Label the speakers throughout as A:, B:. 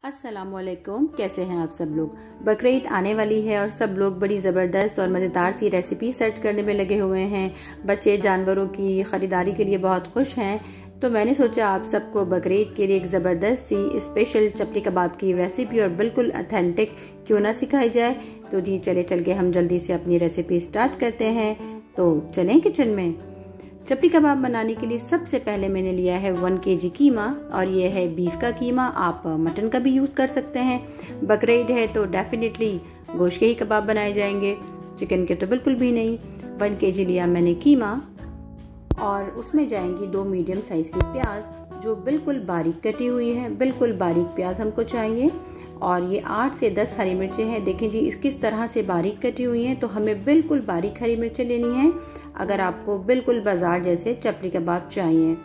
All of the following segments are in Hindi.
A: अस्सलामुअलैकुम, कैसे हैं आप सब लोग। बकरीद आने वाली है और सब लोग बड़ी ज़बरदस्त और मज़ेदार सी रेसिपी सर्च करने में लगे हुए हैं। बच्चे जानवरों की ख़रीदारी के लिए बहुत खुश हैं, तो मैंने सोचा आप सबको बकरीद के लिए एक ज़बरदस्त सी स्पेशल चपली कबाब की रेसिपी और बिल्कुल ऑथेंटिक क्यों ना सिखाई जाए। तो जी चल के हम जल्दी से अपनी रेसिपी स्टार्ट करते हैं। तो चलें किचन में। चपली कबाब बनाने के लिए सबसे पहले मैंने लिया है 1 kg कीमा और ये है बीफ का कीमा। आप मटन का भी यूज़ कर सकते हैं। बकरीद है तो डेफिनेटली गोश्त के ही कबाब बनाए जाएंगे, चिकन के तो बिल्कुल भी नहीं। 1 kg लिया मैंने कीमा और उसमें जाएंगी 2 मीडियम साइज़ की प्याज जो बिल्कुल बारीक कटी हुई है। बिल्कुल बारीक प्याज हमको चाहिए। और ये 8 से 10 हरी मिर्चें हैं। देखें जी किस तरह से बारीक कटी हुई हैं, तो हमें बिल्कुल बारीक हरी मिर्चें लेनी है अगर आपको बिल्कुल बाजार जैसे चपली कबाब चाहिए।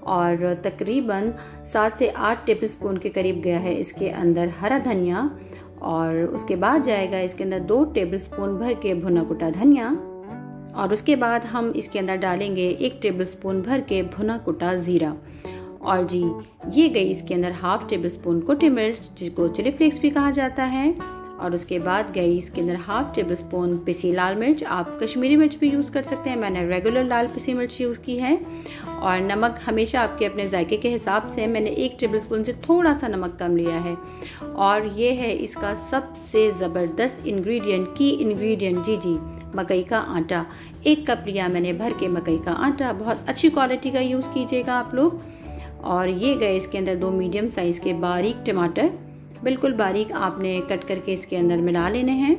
A: और तकरीबन 7 से 8 टेबलस्पून के करीब गया है इसके अंदर हरा धनिया। और उसके बाद जाएगा इसके अंदर 2 टेबलस्पून भर के भुना कुटा धनिया। और उसके बाद हम इसके अंदर डालेंगे 1 टेबलस्पून भर के भुना कुटा ज़ीरा। और जी ये गई इसके अंदर 1/2 टेबलस्पून कुटी मिर्च जिसको चिली फ्लेक्स भी कहा जाता है। और उसके बाद गई इसके अंदर 1/2 टेबलस्पून पिसी लाल मिर्च। आप कश्मीरी मिर्च भी यूज़ कर सकते हैं, मैंने रेगुलर लाल पिसी मिर्च यूज़ की है। और नमक हमेशा आपके अपने जायके के हिसाब से, मैंने 1 टेबलस्पून से थोड़ा सा नमक कम लिया है। और ये है इसका सबसे ज़बरदस्त इंग्रेडिएंट जी मकई का आटा। 1 कप लिया मैंने भर के मकई का आटा। बहुत अच्छी क्वालिटी का यूज़ कीजिएगा आप लोग। और ये गए इसके अंदर 2 मीडियम साइज़ के बारीक टमाटर, बिल्कुल बारीक आपने कट करके इसके अंदर मिला लेने हैं।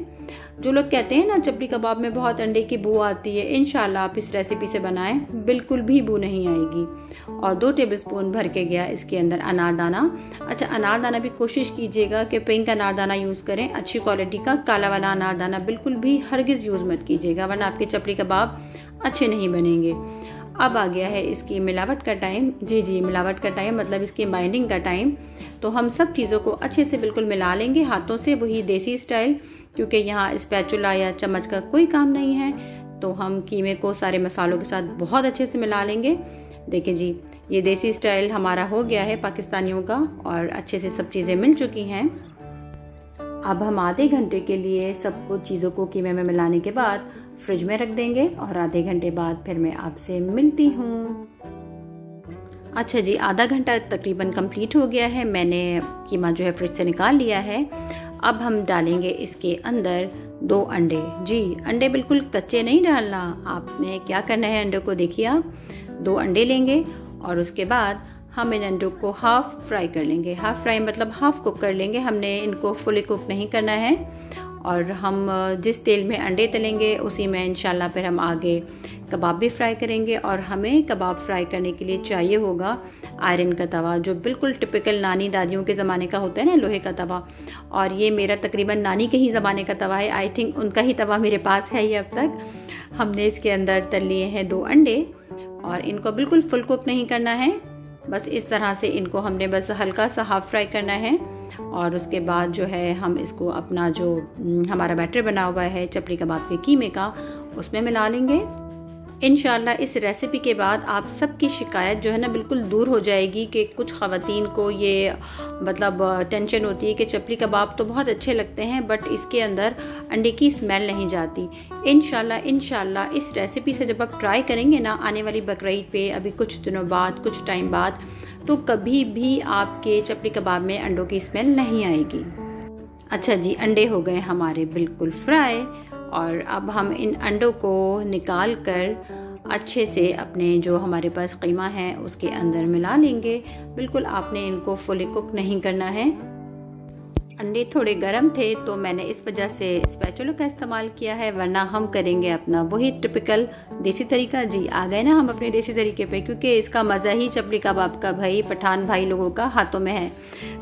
A: जो लोग कहते हैं ना चपली कबाब में बहुत अंडे की बू आती है, इंशाल्लाह आप इस रेसिपी से बनाएं, बिल्कुल भी बू नहीं आएगी। और 2 टेबलस्पून भर के गया इसके अंदर अनारदाना। अच्छा, अनारदाना भी कोशिश कीजिएगा कि पिंक अनारदाना यूज़ करें, अच्छी क्वालिटी का। काला वाला अनारदाना बिल्कुल भी हरगिज़ यूज़ मत कीजिएगा, वरना आपके चपली कबाब अच्छे नहीं बनेंगे। अब आ गया है इसकी मिलावट का टाइम। जी मिलावट का टाइम मतलब इसकी बाइंडिंग का टाइम। तो हम सब चीज़ों को अच्छे से बिल्कुल मिला लेंगे हाथों से, वही देसी स्टाइल, क्योंकि यहाँ स्पैचुला या चम्मच का कोई काम नहीं है। तो हम कीमे को सारे मसालों के साथ बहुत अच्छे से मिला लेंगे। देखिए जी ये देसी स्टाइल हमारा हो गया है पाकिस्तानियों का और अच्छे से सब चीज़ें मिल चुकी हैं। अब हम आधे घंटे के लिए सबको चीज़ों को कीमे में मिलाने के बाद फ्रिज में रख देंगे और आधे घंटे बाद फिर मैं आपसे मिलती हूँ। अच्छा जी, आधा घंटा तकरीबन कंप्लीट हो गया है। मैंने कीमा जो है फ्रिज से निकाल लिया है। अब हम डालेंगे इसके अंदर 2 अंडे। जी अंडे बिल्कुल कच्चे नहीं डालना, आपने क्या करना है अंडे को देखिए आप 2 अंडे लेंगे और उसके बाद हम इन अंडों को हाफ फ्राई कर लेंगे। हाफ फ्राई मतलब हाफ कुक कर लेंगे, हमने इनको फुली कुक नहीं करना है। और हम जिस तेल में अंडे तलेंगे उसी में इंशाल्लाह फिर हम आगे कबाब भी फ्राई करेंगे। और हमें कबाब फ्राई करने के लिए चाहिए होगा आयरन का तवा, जो बिल्कुल टिपिकल नानी दादियों के ज़माने का होता है ना, लोहे का तवा। और ये मेरा तकरीबन नानी के ही ज़माने का तवा है, आई थिंक उनका ही तवा मेरे पास है ये अब तक। हमने इसके अंदर तल लिए हैं 2 अंडे और इनको बिल्कुल फुल कुक नहीं करना है, बस इस तरह से इनको हमने बस हल्का सा हाफ फ्राई करना है। और उसके बाद जो है हम इसको अपना जो हमारा बैटर बना हुआ है चपली कबाब के कीमे का उसमें मिला लेंगे। इंशाल्लाह इस रेसिपी के बाद आप सबकी शिकायत जो है ना बिल्कुल दूर हो जाएगी कि कुछ ख़वातीन को ये मतलब टेंशन होती है कि चपली कबाब तो बहुत अच्छे लगते हैं बट इसके अंदर अंडे की स्मेल नहीं जाती। इंशाल्लाह इस रेसिपी से जब आप ट्राई करेंगे ना आने वाली बकरीद पे, अभी कुछ दिनों बाद, कुछ टाइम बाद, तो कभी भी आपके चपली कबाब में अंडों की स्मेल नहीं आएगी। अच्छा जी, अंडे हो गए हमारे बिल्कुल फ्राई और अब हम इन अंडों को निकाल कर अच्छे से अपने जो हमारे पास कीमा है उसके अंदर मिला लेंगे। बिल्कुल आपने इनको फुली कुक नहीं करना है। अंडे थोड़े गर्म थे तो मैंने इस वजह से स्पैचुला का इस्तेमाल किया है, वरना हम करेंगे अपना वही टिपिकल देसी तरीका। जी आ गए ना हम अपने देसी तरीके पे, क्योंकि इसका मज़ा ही चपली कबाब का भाई पठान भाई लोगों का हाथों में है।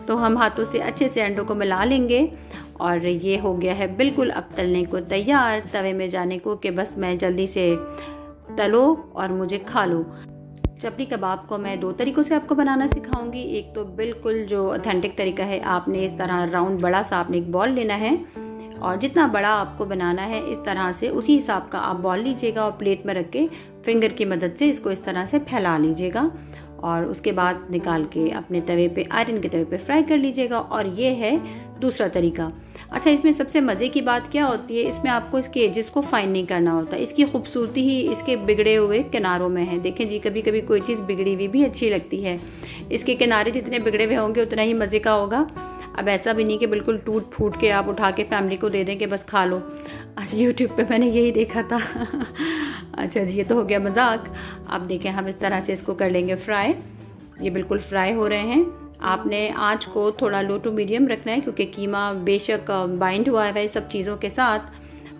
A: तो हम हाथों से अच्छे से अंडों को मिला लेंगे और ये हो गया है बिल्कुल अब तलने को तैयार, तवे में जाने को कि बस मैं जल्दी से तलो और मुझे खा लो। चपली कबाब को मैं 2 तरीक़ों से आपको बनाना सिखाऊंगी। एक तो बिल्कुल जो ऑथेंटिक तरीका है, आपने इस तरह राउंड बड़ा सा आपने एक बॉल लेना है और जितना बड़ा आपको बनाना है इस तरह से उसी हिसाब का आप बॉल लीजिएगा और प्लेट में रख के फिंगर की मदद से इसको इस तरह से फैला लीजिएगा। और उसके बाद निकाल के अपने तवे पे, आयरन के तवे पे फ्राई कर लीजिएगा। और ये है दूसरा तरीका। अच्छा, इसमें सबसे मज़े की बात क्या होती है, इसमें आपको इसके एजेस को फाइन नहीं करना होता। इसकी खूबसूरती ही इसके बिगड़े हुए किनारों में है। देखें जी, कभी कभी कोई चीज़ बिगड़ी हुई भी अच्छी लगती है। इसके किनारे जितने बिगड़े हुए होंगे उतना ही मज़े का होगा। अब ऐसा भी नहीं कि बिल्कुल टूट फूट के आप उठा के फैमिली को दे दें कि बस खा लो। अच्छा, यूट्यूब पे मैंने यही देखा था। अच्छा जी, ये तो हो गया मजाक। अब देखें, हम इस तरह से इसको कर लेंगे फ्राई। ये बिल्कुल फ्राई हो रहे हैं। आपने आँच को थोड़ा लो टू मीडियम रखना है, क्योंकि कीमा बेशक बाइंड हुआ है सब चीज़ों के साथ,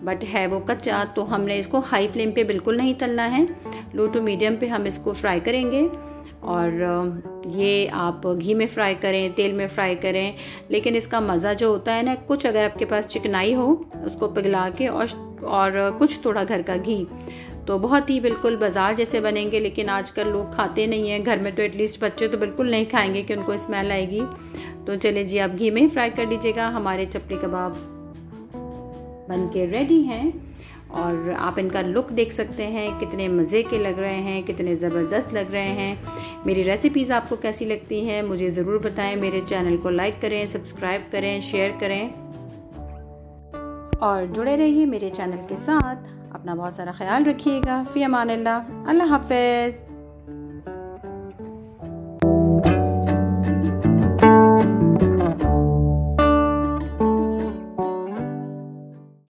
A: बट है वो कच्चा। तो हमने इसको हाई फ्लेम पे बिल्कुल नहीं तलना है, लो टू मीडियम पे हम इसको फ्राई करेंगे। और ये आप घी में फ्राई करें, तेल में फ्राई करें, लेकिन इसका मज़ा जो होता है ना, कुछ अगर आपके पास चिकनाई हो उसको पिघला के और कुछ थोड़ा घर का घी, तो बहुत ही बिल्कुल बाजार जैसे बनेंगे। लेकिन आजकल लोग खाते नहीं हैं घर में, तो एटलीस्ट बच्चे तो बिल्कुल नहीं खाएंगे कि उनको स्मेल आएगी। तो चले जी, आप घी में फ्राई कर लीजिएगा। हमारे चपली कबाब बन के रेडी हैं और आप इनका लुक देख सकते हैं, कितने मज़े के लग रहे हैं, कितने ज़बरदस्त लग रहे हैं। मेरी रेसिपीज़ आपको कैसी लगती हैं मुझे ज़रूर बताएं। मेरे चैनल को लाइक करें, सब्सक्राइब करें, शेयर करें और जुड़े रहिए मेरे चैनल के साथ। अपना बहुत सारा ख्याल रखिएगा। फ़ी अमानिल्लाह, अल्लाह हाफ़िज़।